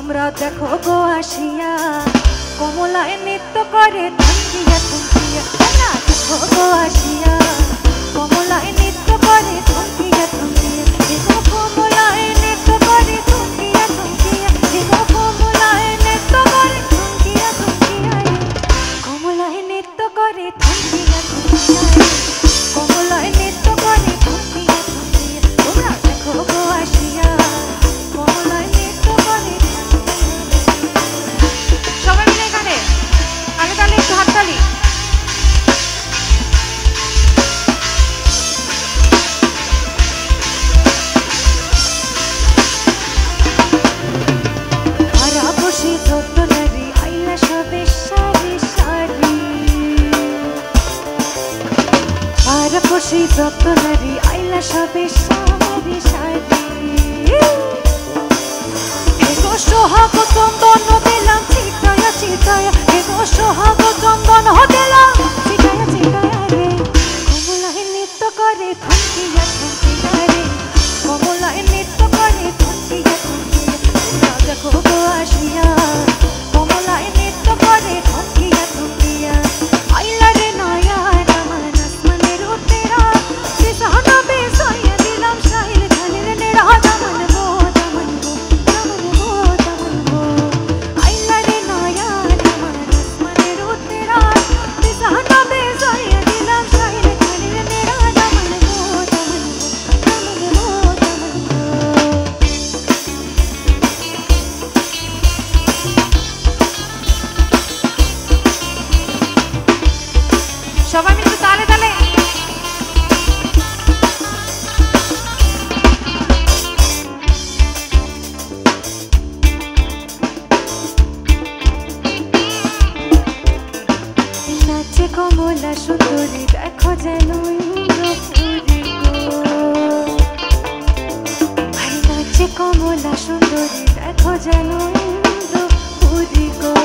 তোমরা দেখো গো আসিয়া কমলায় নৃত্য করে থমকিয়া থমকিয়া। তোমরা দেখো গো আসিয়া কমলায় নৃত্য করে থমকিয়া থমকিয়া। দেখো কমলায় নৃত্য করে থমকিয়া থমকিয়া। দেখো কমলায় নৃত্য করে থমকিয়া থমকিয়া। কমলায় নৃত্য করে থমকিয়া থমকিয়া। কমলায় নৃত্য করে থমকিয়া থমকিয়া। তোমরা দেখো গো আসিয়া কমলায় নৃত্য করে। সবাই মিলে এখানে তালে তালে একটু হাততালি। হারা বসে যত নারী আইলা সবে সারি সারি। হারা বসে যত নারী আইলা সবে সারি সারি। এগো সোহাগ চন্দন দিলাম চিতায়া চিতায়া। এগো সোহাগ চন্দন দিলাম চিতায়া চিতায়া রে। কমলায় নৃত্য করে থমকিয়া থমকিয়া রে। কমলায় নৃত্য করে থমকিয়া থমকিয়া। তোমরা দেখো গো আসিয়া কমলায় নৃত্য করে থমকিয়া থমকিয়া। আইলা রে নয়া রামান আসমানের উত্তেরা সিসানা বেসাইয়া দিলাম শাহিল খানের নেড়া। দামন গো দামন গো দামন গো দামন গো। আইলা রে নয়া রামান আসমানের উত্তেরা সিসানা বেসাইয়া দিলাম শাহিল খানের নেড়া। দামন গো দামন গো দামন গো দামন গো। সবাই মিলে তালে তালে। নাচে কমলা সুন্দরী দেখো যেন ইন্দ্রপুরী গো। আরে নাচে কমলা সুন্দরী দেখো যেন ইন্দ্রপুরী গো।